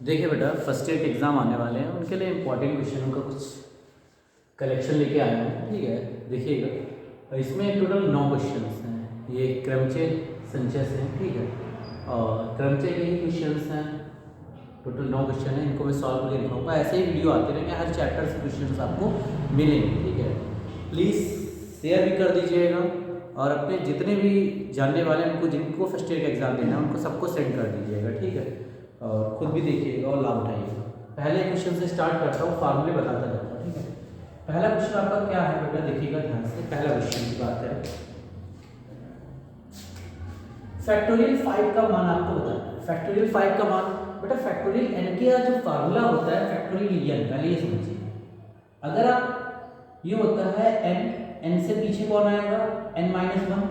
देखिए बेटा, first year के एग्ज़ाम आने वाले हैं, उनके लिए इंपॉर्टेंट क्वेश्चनों का कुछ कलेक्शन लेके आए हैं। ठीक है, देखिएगा, इसमें टोटल 9 क्वेश्चन हैं। ये क्रमचय संचय से हैं। ठीक है, और क्रमचय के ही क्वेश्चन हैं। टोटल 9 क्वेश्चन हैं, इनको मैं सॉल्व करके दिखाऊंगा। ऐसे ही वीडियो आते रहेंगे, हर चैप्टर से क्वेश्चन आपको मिलेंगे। ठीक है, प्लीज़ शेयर भी कर दीजिएगा और अपने जितने भी जानने वाले हैं उनको, जिनको फर्स्ट ईयर का एग्ज़ाम देना है, उनको सबको सेंड कर दीजिएगा। ठीक है, और खुद भी देखिएगा और लाभ उठाइएगा। पहले क्वेश्चन से स्टार्ट करता हूँ, फार्मूले बताता जाता हूँ। ठीक है, पहला क्वेश्चन आपका क्या है बेटा, देखिएगा ध्यान से। पहला क्वेश्चन की बात है, फैक्टोरियल 5 का मान आपको बताना है। फैक्टोरियल 5 का मान बेटा, फैक्टोरियल n का जो फार्मूला होता है फैक्टोरियल n, पहले ये समझिए। अगर आप, ये होता है n से पीछे कौन आएगा, n-1,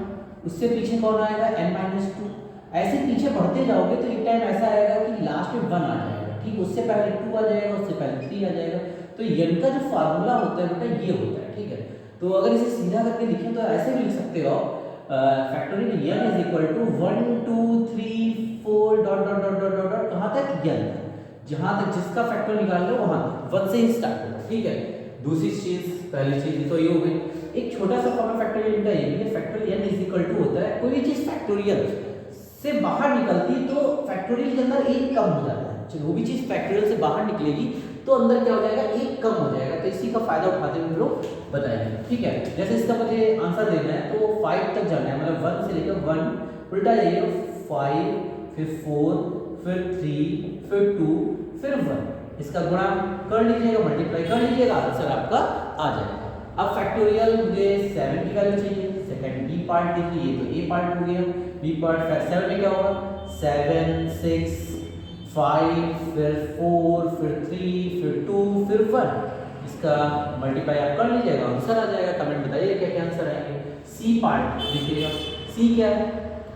उससे पीछे कौन आएगा, n-2। ऐसे पीछे बढ़ते जाओगे तो एक टाइम ऐसा आएगा कि लास्ट में 1 आ जाएगा। ठीक, उससे पहले 2 आ जाएगा, उससे पहले 3 आ जाएगा। तो n का जो फार्मूला होता है बेटा, ये होता है। ठीक है, तो अगर इसे सीधा करके लिखें तो ऐसे भी लिख सकते हो, factorial n is equal to 1 2 3 4 dot dot dot dot dot कहाँ तक, n, जहां तक जिसका फैक्टर निकाल लो वहां तक 1 से ही स्टार्ट होगा। ठीक है, दूसरी चीज, पहली चीज तो ये हो गई। एक छोटा सा फॉर्मूला फैक्टोरियल का ये भी है, factorial n is equal to होता है, कोई भी चीज फैक्टोरियल से बाहर निकलती तो फैक्टोरियल के अंदर एक कम हो जाता है। चलो, वो भी चीज फैक्टोरियल से बाहर निकलेगी तो अंदर क्या हो जाएगा, एक कम हो जाएगा। तो इसी का फायदा उठाते हुए हम लोग बताएंगे। ठीक है, जैसे इसका मुझे आंसर देना है तो 5 तक जाना है, मतलब 1 से लेकर 1 उल्टा जाइए, 5 फिर 4 फिर 3 फिर 2 फिर 1, इसका गुणा कर लीजिएगा, मल्टीप्लाई कर लीजिएगा, आंसर आपका आ जाएगा। अब फैक्टोरियल मुझे 7 की वैल्यू चाहिए। सेकंड बी पार्ट देखिए, ये तो ए पार्ट हो गया। बी पार्ट 7 में क्या होगा, 7 6 5 फिर 4 फिर 3 फिर 2 फिर 1, इसका मल्टीप्लाई आप कर लीजिएगा, आंसर आ जाएगा। कमेंट बताइए क्या क्या आंसर आएंगे। सी पार्ट देखिएगा, सी क्या है,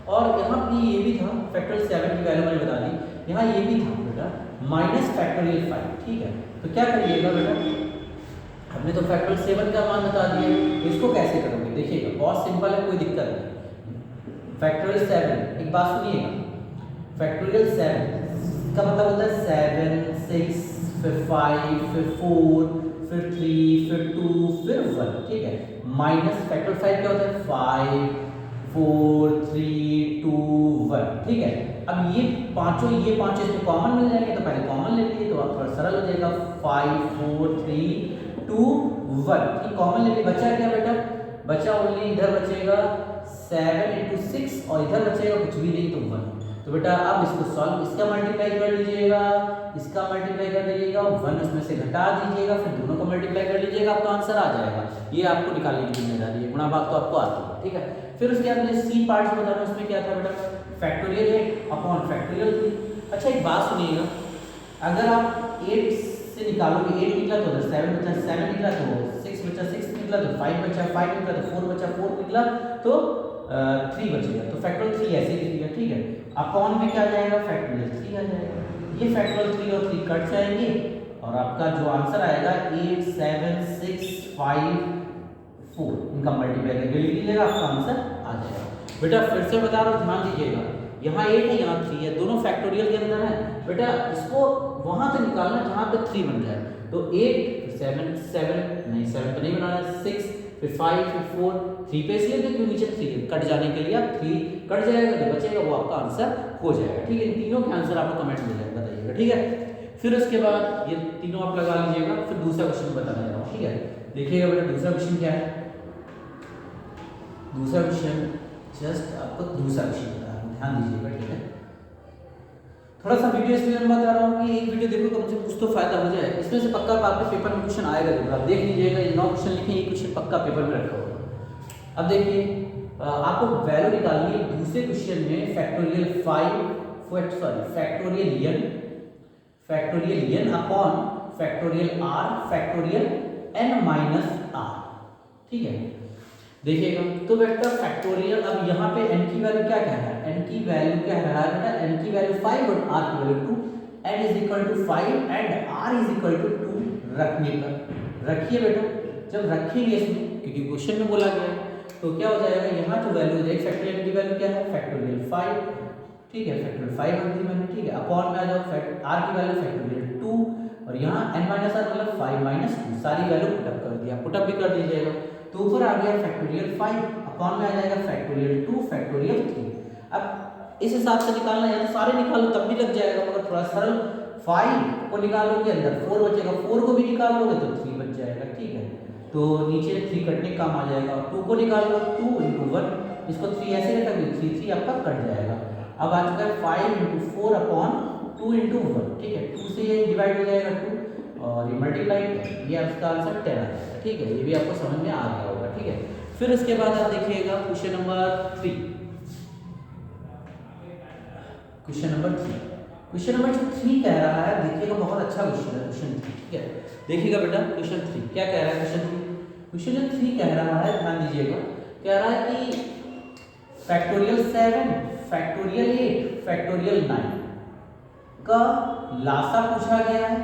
और यहाँ पे ये भी था, फैक्टोरियल 7 की वैल्यू मैंने बता दी। यहाँ ये भी था बेटा, माइनस फैक्टोरियल 5। ठीक है, तो क्या करिएगा बेटा, हमने तो फैक्टोरियल 7 का मान बता दिया, तो इसको कैसे करोगे, देखिएगा बहुत सिंपल है, कोई दिक्कत नहीं। फैक्टोरियल 7, एक बात सुनिएगा, फैक्टोरियल 7 का मतलब होता है 7 6 फिर 5 फिर 4 फिर 3 फिर 2 फिर 1। ठीक है, माइनस फैक्टोरियल 5 क्या होता है, 5 4 3 2 1। ठीक है, अब ये पांचों इसमें कॉमन मिल जाएंगे, तो पहले कॉमन ले लीजिए तो आप थोड़ा सरल हो जाएगा। 5 4 3 2 1, ठीक, कॉमन ले लीजिए। बचा क्या बेटा, बचा ओनली इधर बचेगा 7 × 6 और इधर बचेगा कुछ भी नहीं तो 1। तो बेटा अब इसको सॉल्व, इसका मल्टीप्लाई कर लीजिएगा, इसका मल्टीप्लाई कर लीजिएगा, 1 उसमें से घटा दीजिएगा, फिर दोनों को मल्टीप्लाई कर लीजिएगा, आपका आंसर आ जाएगा। ये आपको निकालने की जिम्मेदारी है, गुणा भाग तो आपको आती है। ठीक है, फिर उसके बाद मुझे सी पार्ट से बताना, उसमें क्या था बेटा, फैक्टोरियल 8 अपॉन फैक्टोरियल 3। अच्छा, एक बात सुनिएगा, अगर आप 8 से निकालोगे, 8 निकला तो 7 बचा, 7 निकला तो 6 बचा, 6 निकला तो 5 बचा, 5 निकला तो 4 बचा, 4 निकला तो 3 बचेगा, तो फैक्टोरियल 3 ऐसे ही लिखिएगा। ठीक है, अपॉन में क्या जाएगा, फैक्टोरियल 3 आ जाएगा। ये फैक्टोरियल 3 और 3 कट जाएंगे और आपका जो आंसर आएगा 8 7 6 5 4, इनका मल्टीप्लाई करके लिख लीजिएगा, आपका आंसर आ जाएगा। बेटा फिर से बता रहा हूँ, ध्यान दीजिएगा, यहाँ 8 है यहाँ 3 है, दोनों फैक्टोरियल के अंदर है। बेटा इसको वहां से निकालना जहां पे 3 बन जाए, तो 8 7 7 नहीं, 7 तो नहीं बनाना, 6 फिर 5 फिर 4 3 पे इसलिए क्योंकि नीचे 3 कट जाने के लिए आप 3 कट जाएगा तो बचेगा, वो आपका आंसर हो जाएगा। ठीक है, इन तीनों के आंसर आपको कमेंट में बताइएगा। ठीक है, फिर उसके बाद ये तीनों आप लगा लीजिएगा, फिर दूसरा क्वेश्चन बताने जा रहा हूँ। ठीक है, देखिएगा बेटा दूसरा क्वेश्चन क्या है, दूसरा क्वेश्चन जस्ट आपको दूसरा क्वेश्चन बता रहा हूँ, ध्यान दीजिएगा। ठीक है, थोड़ा सा वीडियो इसलिए मैं बता रहा हूँ कि एक वीडियो देखो कम से कम कुछ तो फायदा हो जाए, इसमें से पक्का आपके पेपर में क्वेश्चन आएगा जरूर, आप देख लीजिएगा। ये 9 क्वेश्चन लिखे, ये क्वेश्चन पक्का पेपर में रखा होगा। अब देखिए, आपको वैल्यू निकालनी है दूसरे क्वेश्चन में, factorial 5 factorial n upon factorial r factorial n minus r। ठीक है, देखिएगा तो बेटा फैक्टोरियल, अब यहाँ पे n की वैल्यू क्या कह रहा है, n की वैल्यू क्या रहा है बेटा, n की वैल्यू 5 और r की value 2, n is equal to 5 and r is equal to 2 रखने पर रखिए बेटा। जब रखेंगे इसमें, क्योंकि क्वेश्चन में बोला गया है, तो क्या हो जाएगा, यहाँ जो वैल्यू हो जाएगी, फैक्टोरियल की वैल्यू क्या है, फैक्टोरियल 5 ठीक है, फैक्टोरियल 5 रख दी मैंने, ठीक है। अपॉन में आ जाओ आर की वैल्यू फैक्टोरियल 2 और यहाँ n माइनस आर मतलब 5 माइनस 2 सारी वैल्यू पुटअप कर दिया, पुटअप भी कर दीजिएगा। तो ऊपर आ गया फैक्टोरियल 5, अपॉन में आ जाएगा फैक्टोरियल 2 फैक्टोरियल 3। अब इस हिसाब से निकालना है तो सारे निकालो तब भी लग जाएगा, मगर थोड़ा सरल 5 को निकालोगे अंदर 4 बचेगा, 4 को भी निकाल लोगे तो 3 बच जाएगा, ठीक है। तो नीचे 3 कटने का काम आ जाएगा और 2 को निकाल लो 2 × 1, इसको 3 ऐसे रखोगे 3 आपका कट जाएगा। अब आ चुका है 5 × 4 अपॉन 2 × 1, ठीक है। 2 से ये डिवाइड हो जाएगा 2 और ये मल्टीप्लाई, ये आपका आंसर 10 आ जाएगा, ठीक है। ये भी आपको समझ में आ गया होगा, ठीक है। फिर उसके बाद आप देखिएगा क्वेश्चन नंबर 3। क्वेश्चन नंबर 3 कह रहा है, देखिएगा बहुत अच्छा क्वेश्चन है क्वेश्चन 3, ठीक है। देखिएगा बेटा क्वेश्चन 3 क्या कह रहा है। क्वेश्चन 3 कह रहा है, ध्यान दीजिएगा, कह रहा है कि फैक्टोरियल 7 फैक्टोरियल 8 फैक्टोरियल 9 का लासा पूछा गया है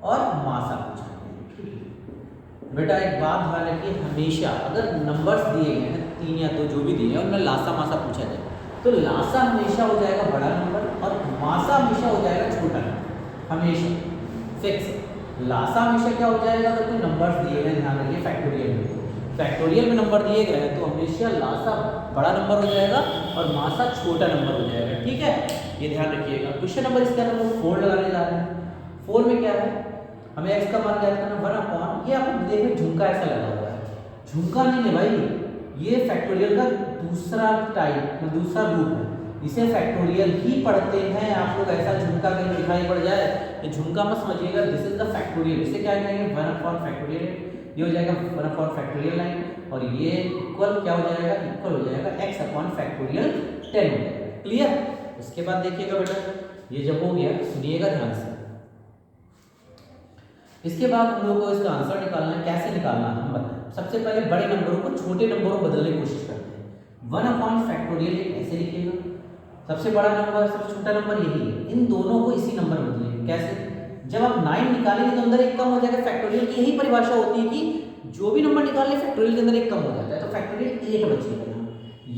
और मासा पूछा गया है। बेटा एक बात ध्यान रखिए, हमेशा अगर नंबर्स दिए गए हैं 3 या 2 जो भी दिए हैं उनमें लासा मासा पूछा जाए तो लासा हमेशा हो जाएगा बड़ा नंबर और मासा हमेशा हो जाएगा छोटा नंबर, हमेशा फिक्स। लासा हमेशा क्या हो जाएगा, अगर कोई नंबर्स दिए गए, ध्यान रखिए फैक्टोरियल में नंबर दिए गए हैं तो हमेशा लासा बड़ा नंबर हो जाएगा और मासा छोटा नंबर हो जाएगा, ठीक है। ये ध्यान रखिएगा। क्वेश्चन नंबर इसका हम लोग 4 लगाने जा रहे हैं। 4 में क्या है, हमें x का मान ज्ञात करना 1 अपॉन, ये आप देखें झुमका ऐसा लगा हुआ है, झुमका नहीं है भाई, ये फैक्टोरियल का दूसरा टाइप, दूसरा रूप है, इसे फैक्टोरियल ही पढ़ते हैं। आप लोग ऐसा झुमका कहीं दिखाई पड़ जाए तो झुमका मत समझिएगा, दिस इज द फैक्टोरियल। इसे क्या कहेंगे 1 अपॉन फैक्टोरियल, ये हो जाएगा 1 अपॉन फैक्टोरियल 9 और ये इक्वल क्या हो जाएगा, इक्वल हो जाएगा x अपॉन फैक्टोरियल 10 हो जाएगा, क्लियर। इसके बाद देखिएगा बेटा, ये जब हो गया सुनिएगा ध्यान से, इसके बाद हम लोग को इसका आंसर निकालना है। कैसे निकालना है हम बताएं। सबसे पहले बड़े नंबरों को छोटे नंबरों में बदलने की कोशिश करते हैं। 1 अपॉन फैक्टोरियल ऐसे लिखिएगा, सबसे बड़ा नंबर सबसे छोटा नंबर यही है, इन दोनों को इसी नंबर में बदलेंगे। कैसे, जब आप 9 निकालेंगे तो अंदर एक कम हो जाएगा, फैक्टोरियल की यही परिभाषा होती है कि जो भी नंबर निकालें फैक्टोरियल के अंदर एक कम हो जाता है, तो फैक्टोरियल 8 बचेगा।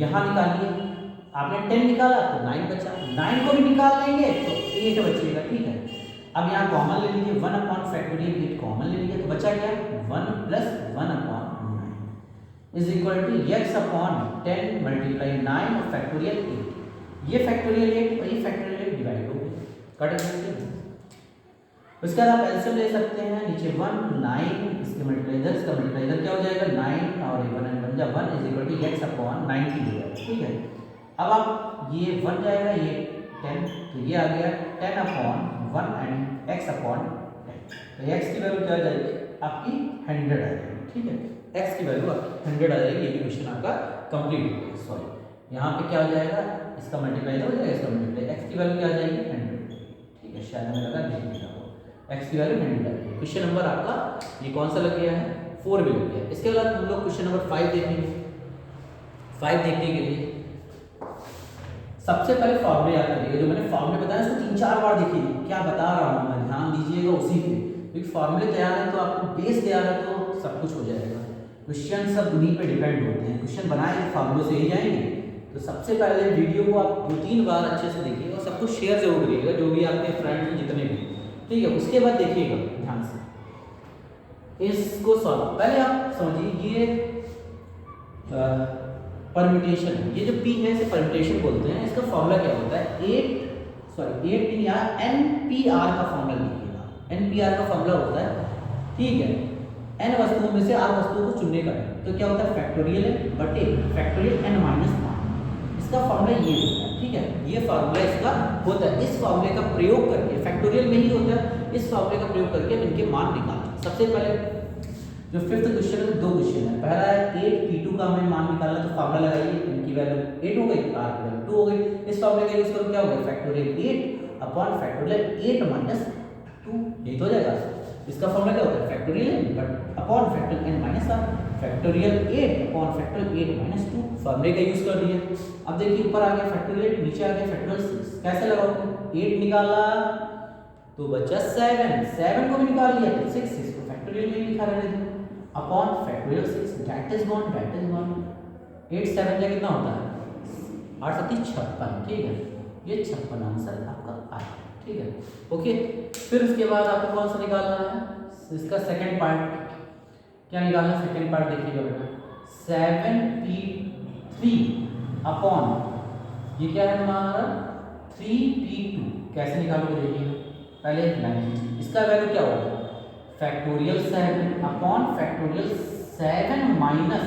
यहाँ निकालिए, आपने 10 निकाला तो 9 बचा, 9 को भी निकाल लेंगे तो 8 बचेगा, ठीक है। अब यहाँ कॉमन ले लीजिए, 1 अपॉन फैक्टोरियल 8 कॉमन ले लीजिए तो बचा क्या, 1 plus 1 upon 9 is equal to x upon 10 multiply 9 और फैक्टोरियल 8। ये फैक्टोरियल 8 और ये फैक्टोरियल 8 डिवाइड हो गए, कट गए। उसके बाद आप एलसीएम ले सकते हैं, नीचे 1 9 इसके मल्टीप्लाई इधर, इसका मल्टीप्लाई इधर क्या हो जाएगा 9 और 1 बन जाए 1 is equal to x upon 90 हो जाएगा, ठीक है। अब आप ये 1 जाएगा, ये 10 तो ये आ गया 10 अपॉन 1 एंड x अपॉन 10, तो x की वैल्यू क्या आ जाएगी आपकी 100 आ जाएगी, ठीक है। x की वैल्यू आपकी 100 आ जाएगी। ये भी क्वेश्चन आपका कंप्लीट हो गया। सॉरी यहाँ पे क्या हो जाएगा, इसका मल्टीप्लाई हो जाएगा, इसका मल्टीप्लाई, x की वैल्यू क्या आ जाएगी 100, ठीक है। शायद हमें लगा नहीं लिखा हो, x की वैल्यू 100 आ जाएगी। क्वेश्चन नंबर आपका ये कौन सा लग गया है, 4 में लग गया। इसके बाद हम लोग क्वेश्चन नंबर 5 देखेंगे। 5 देखने के लिए सबसे पहले फॉर्मूले याद करिएगा, जो मैंने फॉर्मूले बताया उसको 3-4 बार देखिए, क्या बता रहा हूँ मैं, ध्यान दीजिएगा उसी पे, क्योंकि फॉर्मूले तैयार है तो आपको बेस तैयार है तो सब कुछ हो जाएगा। क्वेश्चन सब उन्हीं पे डिपेंड होते हैं, क्वेश्चन बनाए फॉर्मूले से ही जाएंगे। तो सबसे पहले वीडियो को आप 2-3 बार अच्छे से देखिएगा और सब कुछ शेयर जरूर करिएगा, जो भी आपके फ्रेंड हैं जितने भी, ठीक है। उसके बाद देखिएगा ध्यान से इसको सॉल्व। पहले आप समझिए ये परम्यूटेशन है, ये जो p है इसे परम्यूटेशन बोलते हैं। इसका फॉर्मूला क्या होता है, 8 या NPR का फॉर्मूला लिखिएगा। NPR का फॉर्मूला होता है, ठीक है, n वस्तुओं में से r वस्तुओं को चुनने का है। तो क्या होता है फैक्टोरियल बटे फैक्टोरियल n माइनस 1, इसका फॉर्मूला ये होता है, ठीक है। ये फॉर्मूला इसका होता है। इस फॉर्मूले का प्रयोग करके, फैक्टोरियल में ही होता है, इस फॉर्मूले का प्रयोग करके हम इनके मान निकालते हैं। सबसे पहले जो 5th क्वेश्चन है 2 क्वेश्चन है। पहला है 8 P2 का हमें मान निकालना, तो फॉर्मूला लगाइए, इनकी वैल्यू 8 हो गई, r की वैल्यू 2 हो गई। इस फॉर्मूले का यूज करो, क्या हो गया फैक्टोरियल 8 अपॉन फैक्टोरियल 8 माइनस 2, ये तो हो जाएगा। इसका फॉर्मूला क्या होता है factorial but upon factorial n minus r, factorial 8 upon factorial 8 minus 2, फॉर्मूले का यूज कर दिया। अब देखिए ऊपर आ गया फैक्टोरियल, नीचे आ गया फैक्टोरियल 6। कैसे लगाओगे, 8 निकाला तो बचा 7 को भी निकाल लिया तो 6, इसको फैक्टोरियल में लिखा रहने दो upon factorial 6, that is gone 8 7 का कितना होता है 8 7 56, ठीक है। ये 56 आंसर आपका आया। ठीक है, ओके। फिर उसके बाद आपको कौन सा निकालना है, इसका सेकंड पार्ट। क्या निकालना है सेकंड पार्ट, देखिएगा बेटा 7p3 अपॉन ये क्या है हमारा 3p2। कैसे निकालोगे देखिएगा, पहले लाइन इसका वैल्यू क्या होगा, फैक्टोरियल 7 अपॉन फैक्टोरियल 7 माइनस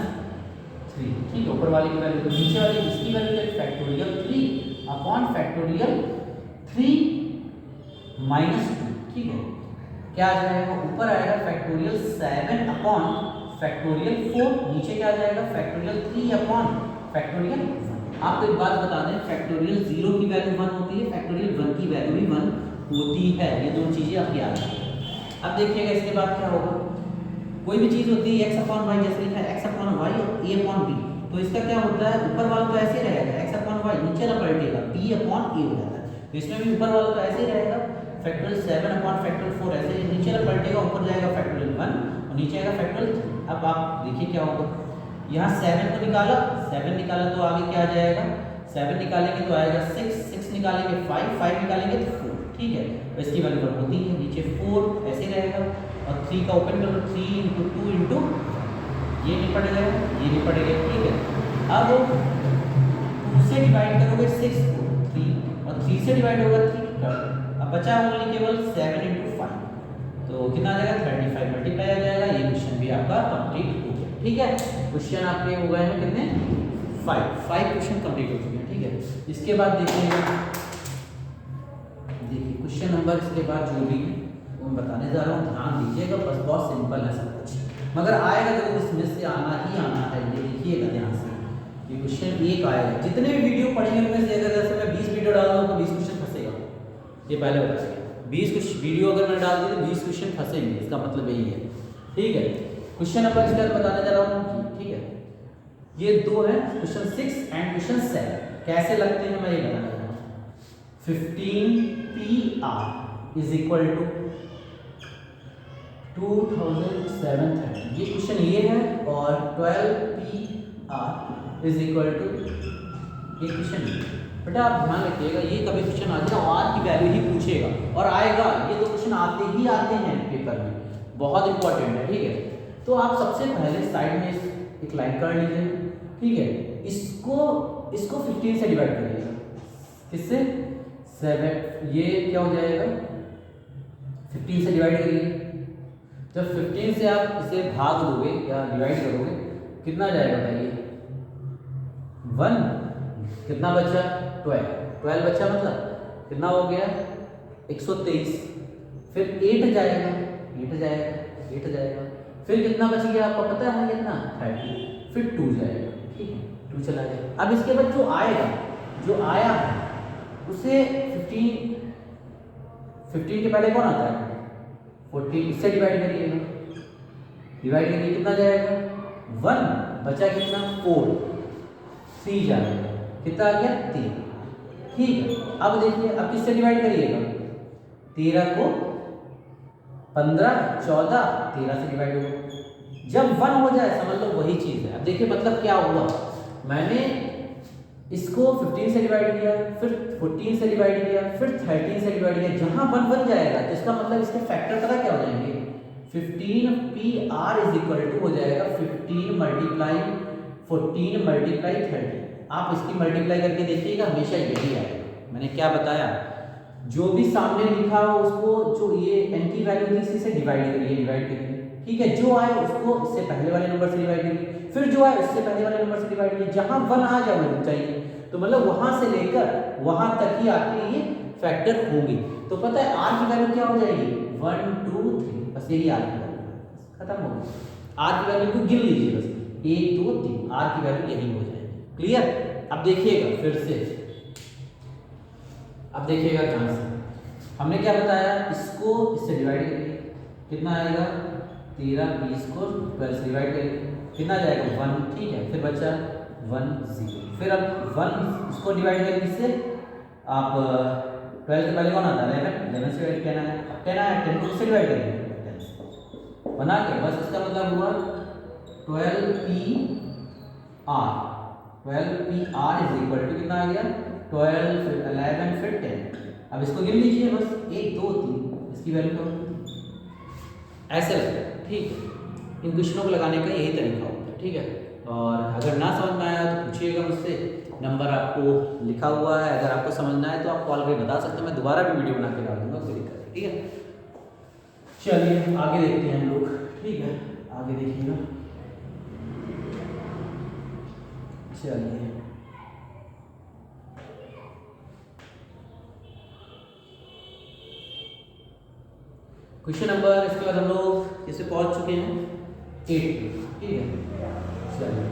3। ठीक है, ऊपर वाली की वैल्यू, तो नीचे वाली इसकी वैल्यू है फैक्टोरियल 3 अपॉन फैक्टोरियल 3 माइनस 2। ठीक है, क्या आ जाएगा, ऊपर आएगा फैक्टोरियल 7 अपॉन फैक्टोरियल 4, नीचे क्या आ जाएगा फैक्टोरियल 3 अपॉन फैक्टोरियल 1। आपको एक बात बता दें, फैक्टोरियल 0 की वैल्यू 1 होती है, फैक्टोरियल 1 की वैल्यू भी 1 होती है। ये दो चीजें आप याद रखें। अब देखिएगा इसके बाद क्या होगा, कोई भी चीज होती है x अपॉन वाई, जैसे लिखा है x अपॉन वाई और a अपॉन b, तो इसका क्या होता है, ऊपर वाला तो ऐसे ही रहेगा x अपॉन वाई, नीचे वाला पलटेगा b अपॉन a हो जाता है। तो इसमें भी ऊपर वाला तो ऐसे ही रहेगा फैक्टोरियल 7 अपॉन फैक्टोरियल 4, ऐसे नीचे वाला पलटेगा, ऊपर जाएगा फैक्टोरियल 1 और नीचे आएगा फैक्टोरियल 3। अब आप देखिए क्या होगा, यहाँ 7 को निकाला, 7 निकाला तो आगे क्या आ जाएगा, 7 निकालेंगे तो आएगा 6, 6 निकालेंगे 5, 5 निकालेंगे तो 4। ठीक है, तो इसकी वैल्यू पर होती है, नीचे 4 ऐसे ही रहेगा और 3 का ओपन कर लो, 3 इंटू 2 इंटू ये निपट गया, ये निपट गया। ठीक है, अब 2 से डिवाइड करोगे 6 को 3 और 3 से डिवाइड होगा 3 कर, अब बचा ओनली केवल 7 इंटू 5, तो कितना आ जाएगा 35 मल्टीप्लाई आ जाएगा। ये क्वेश्चन भी आपका कंप्लीट हो गया। ठीक है, क्वेश्चन आपके हो गए हैं कितने, 5 क्वेश्चन कंप्लीट हो चुके हैं। ठीक है, इसके बाद देखिए क्वेश्चन नंबर, इसके बाद जो भी मैं बताने जा रहा हूँ ध्यान दीजिएगा, बस बहुत सिंपल है सब कुछ, मगर आएगा जरूर, इसमें से आना ही आना है। ये देखिएगा ध्यान से, ये क्वेश्चन एक आएगा, जितने भी वीडियो पढ़ेंगे उनमें से अगर जैसे मैं 20 वीडियो डाल दूँ तो 20 क्वेश्चन फंसेगा, ये पहले बता दें। 20 कुछ वीडियो अगर मैं डाल दी तो 20 क्वेश्चन फंसेंगे, इसका मतलब यही है। ठीक है, क्वेश्चन नंबर इसके बाद बताने जा रहा हूँ। ठीक है, ये दो है क्वेश्चन 6 एंड क्वेश्चन 7, कैसे लगते हैं मैं ये बताना चाहता हूँ। 15PR इज इक्वल टू 2730, ये क्वेश्चन ये है, और 12PR इज इक्वल टू ये क्वेश्चन ये। बेटा आप ध्यान रखिएगा, ये कभी क्वेश्चन आ जाएगा R की वैल्यू ही पूछेगा और आएगा, ये दो क्वेश्चन आते ही आते हैं पेपर में, बहुत इंपॉर्टेंट है। ठीक है, तो आप सबसे पहले साइड में एक लाइन कर लीजिए। ठीक है, इसको 15 से डिवाइड करिएगा, किससे 7, ये क्या हो जाएगा 15 से डिवाइड करिए। जब 15 से आप इसे भाग दोगे या डिवाइड करोगे, कितना जाएगा बताइए 1, कितना बचा 12 बचा, मतलब कितना हो गया 123, फिर 8 जाएगा, 8 जाएगा, फिर कितना बच गया आपको पता है कितना 30, फिर 2 जाएगा। ठीक है, 2 चला गया। अब इसके बाद जो आया है उसे 15 के पहले कौन आता है 14, इससे डिवाइड करिएगा, कितना जाएगा 1, बचा कितना 4, 3 जाएगा, कितना आ गया 3। ठीक है, अब देखिए अब किससे डिवाइड करिएगा, 13 को 15, 14, 13 से डिवाइड होगा। जब 1 हो जाए समझ लो वही चीज है। अब देखिए मतलब क्या हुआ, मैंने इसको 15 से डिवाइड किया, फिर 14 से डिवाइड किया, फिर 13 से डिवाइड किया, जहां 1 बन जाएगा तो इसका मतलब इसके फैक्टर पता क्या हो जाएंगे, 15PR इज इक्वल टू हो जाएगा 15 मल्टीप्लाई 14 मल्टीप्लाई 30। आप इसकी मल्टीप्लाई करके देखिएगा, हमेशा यही आएगा। मैंने क्या बताया, जो भी सामने लिखा हो उसको, जो ये n की वैल्यू थी इसी से डिवाइड करिए। ठीक है, जो आए उसको इससे पहले वाले नंबर से डिवाइड करिए, फिर जो आए उससे पहले वाले नंबर से डिवाइड करिए, जहां 1 आ जाए चाहिए, तो मतलब वहां से लेकर वहां तक ही आपके ये फैक्टर होंगे। तो पता है R की वैल्यू क्या हो जाएगी 1 2 3, बस यही R की वैल्यू खत्म हो गई। R की वैल्यू को गिन लीजिए, बस 1 2 3, R की वैल्यू यही हो जाएगी। क्लियर, अब देखिएगा फिर से, अब देखिएगा ध्यान से, हमने क्या बताया, इसको इससे डिवाइड करिए, कितना आएगा 13, 20 को 12 से डिवाइड करिए, कितना जाएगा 1। ठीक है, फिर बचा 1 0, फिर अब 1 इसको डिवाइड करेंगे किससे, आप 12 के पहले कौन आता है 11 से डिवाइड करना है, 10 आया 10 को किससे डिवाइड करेंगे 10 से बना के, बस इसका मतलब हुआ 12PR इज इक्वल टू कितना आ गया 12 फिर 11 फिर 10। अब इसको गिन लीजिए बस 1 2 3 इसकी वैल्यू क्या होगी ऐसे लगता है। ठीक है, इन क्वेश्चनों को लगाने का यही तरीका होता है। ठीक है, और अगर ना समझ में आया तो पूछिएगा मुझसे, नंबर आपको लिखा हुआ है, अगर आपको समझना है तो आप कॉल करके बता सकते हैं, मैं दोबारा भी वीडियो बना के डाल दूंगा, कोई दिक्कत नहीं। ठीक है, चलिए आगे देखते हैं हम लोग। ठीक है, आगे देखिएगा। चलिए क्वेश्चन नंबर, इसके बाद हम लोग इसे पहुंच चुके हैं 8 पे। ठीक है, चलिए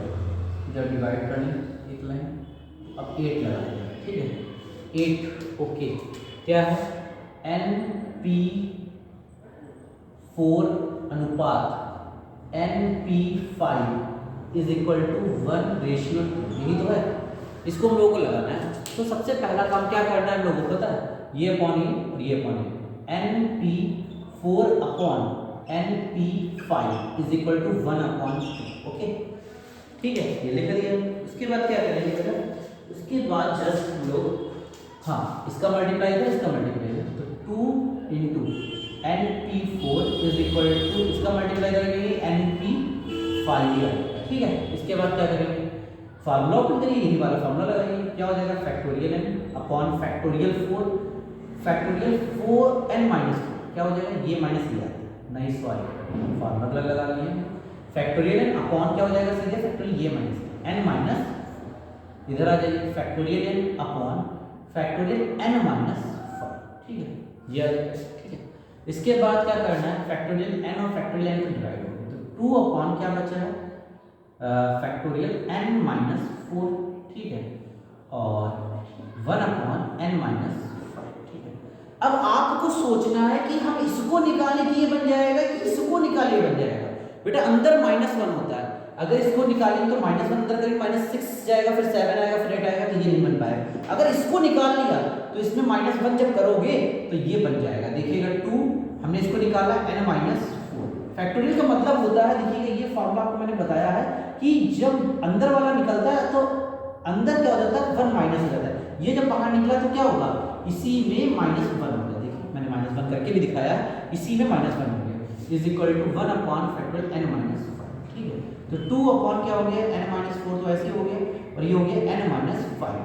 जब डिवाइड करने एक लाइन, अब 8 लगा देंगे। ठीक है, 8 ओके, क्या है NP4 अनुपात NP5 इज इक्वल टू 1:2। यही तो है, इसको हम लोगों को लगाना है। तो सबसे पहला काम क्या करना है हम लोगों को पता है, ये अपॉन ये और ये अपॉन ये, NP4 upon NP5 is equal to 1/2। Okay, ठीक है, ये लिख दिया। उसके बाद क्या करेंगे बेटा, उसके बाद जस्ट हम लोग, हाँ इसका मल्टीप्लाई था, इसका मल्टीप्लाई था, तो 2 into NP4 is equal to, इसका मल्टीप्लाई करेंगे NP5। ठीक है, इसके बाद क्या करेंगे, फार्मूला ओपन करिए, यही वाला फार्मूला लगाइए, क्या हो जाएगा factorial n upon factorial 4 4n minus 4, क्या हो जाएगा ये माइनस ये आता है, नहीं सॉरी फार्मूला लगा लिए, फैक्टोरियल n अपॉन क्या हो जाएगा सीधे फैक्टोरियल ये माइनस n माइनस, इधर आ जाइए factorial n upon factorial n minus 5। ठीक है, ये आ जाएगा। ठीक है, इसके बाद क्या करना है, फैक्टोरियल n और फैक्टोरियल n को डिवाइड करेंगे, तो 2 अपॉन क्या बचा है फैक्टोरियल n माइनस 4। ठीक है, और 1 अपॉन n माइनस 5। ठीक है, अब आपको सोचना है कि हम इसको निकाले कि ये बन जाएगा कि इसको निकाले बन जाएगा। बेटा अंदर -1 होता है, अगर इसको निकालेंगे तो -1 अंदर करेंगे -6 जाएगा, फिर 7 आएगा, फिर 8 आएगा, तो ये नहीं बन पाएगा। अगर इसको निकाल लिया तो इसमें -1 जब करोगे तो ये बन जाएगा। देखिएगा 2 हमने इसको निकाला n माइनस 4। फैक्टोरियल का मतलब होता है, देखिएगा ये फॉर्मूला आपको मैंने बताया है कि जब अंदर वाला निकलता है तो अंदर क्या हो जाता है 1 माइनस हो जाता है, ये जब बाहर निकला तो क्या होगा इसी में -1 होगा। देखिए मैंने -1 करके भी दिखाया है, इसी में -1 हो गया, is equal to 1 upon factorial n minus 5। ठीक है, तो 2 अपॉन क्या हो गया n माइनस 4, तो ऐसे हो गया, और ये हो गया n minus 5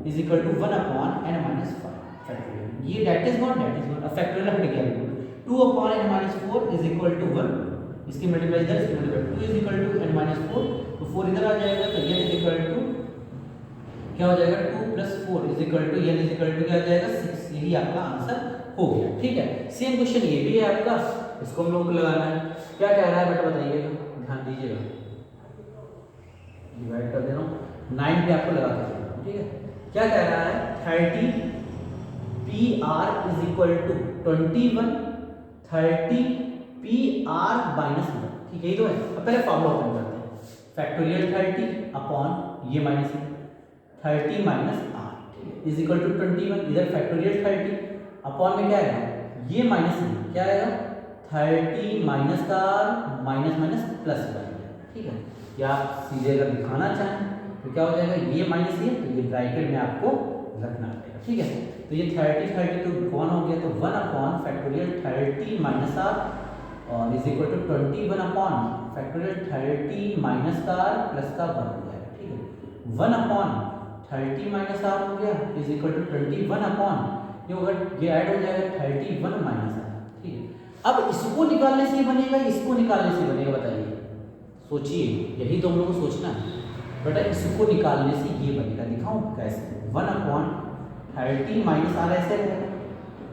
is equal to 1 upon n minus 5 factorial. ये दैट इज नॉट फैक्टोरियल हट गया, 2 upon n minus 4 is equal to 1, इसकी मल्टीप्लाई इधर, इसकी multiply 2 is equal to n minus 4, तो 4 इधर आ जाएगा, तो n इज इक्वल टू क्या हो जाएगा 2 plus 4 is equal to n is equal to क्या आ जाएगा 6। यही आपका आंसर हो गया। ठीक है, सेम क्वेश्चन ये भी है आपका, इसको हम लोग को लगाना है। क्या कह रहा है बेटा बताइएगा, ध्यान दीजिएगा, डिवाइड कर दे रहा हूँ 9 पे आपको लगा के दे रहा हूँ। ठीक है, क्या कह रहा है 30 PR is equal to 21 30 PR minus 1। ठीक है, यही तो है। अब पहले फॉर्मूला ओपन करते हैं, फैक्टोरियल 30 अपॉन ये minus 30 minus r is equal to 21, इधर फैक्टोरियल 30 अपॉन में क्या आएगा ये माइनस क्या आएगा 30 माइनस का r माइनस माइनस प्लस बनेगा। ठीक है, या आप सीधे अगर दिखाना चाहें तो क्या हो जाएगा ये माइनस ये, तो ये ब्रैकेट में आपको रखना पड़ेगा। ठीक है, तो ये 30 30 तो कौन हो गया, तो 1 अपॉन फैक्टोरियल 30 माइनस r और is equal to 21 upon factorial 30 minus का r प्लस का 1 हो जाएगा। ठीक है, 1 अपॉन 30 माइनस r हो गया इज इक्वल टू 21 अपॉन ये होगा, ये ऐड हो जाएगा 31 माइनस r। ठीक है, अब इसको निकालने से बनेगा, इसको निकालने से बनेगा, बताइए सोचिए, यही तो हम लोग को सोचना है बेटा। इसको निकालने से ये बनेगा, दिखाऊं कैसे, 1 अपॉन 30 माइनस r ऐसे रहेगा,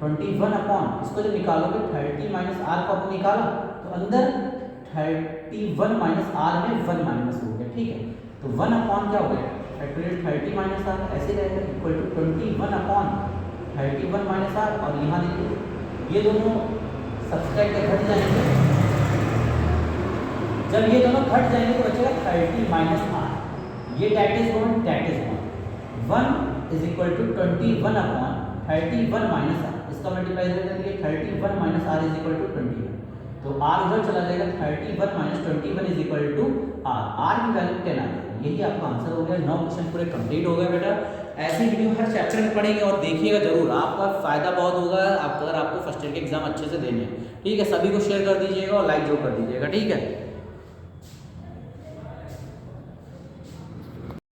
21 अपॉन इसको जब निकालोगे 30 माइनस r को आपने निकाला तो अंदर 31 माइनस r में 1 माइनस हो गया। ठीक है, तो 1 अपॉन क्या हो गया फैक्टोरियल 30 माइनस r ऐसे रहेगा equal to 21 upon 31 minus r, और यहाँ देखिए ये दोनों सब्सट्रैक्ट घट जाएंगे, जब ये दोनों घट जाएंगे तो बचेगा 30 माइनस r, ये that is 1 is equal to 21 upon 31 minus r, इसका मल्टीप्लाई करेंगे 31 minus r is equal to 21, तो r उधर चला जाएगा 31 minus 21 is equal to r, r की वैल्यू 10 आ जाएगी। यही आपका आंसर हो गया। 9 क्वेश्चन पूरे कंप्लीट हो गए बेटा। ऐसी वीडियो हर चैप्टर में पढ़ेंगे और देखिएगा जरूर, आपका फ़ायदा बहुत होगा अगर आपको फर्स्ट ईयर के एग्जाम अच्छे से देने हैं। ठीक है, सभी को शेयर कर दीजिएगा और लाइक जरूर कर दीजिएगा। ठीक है।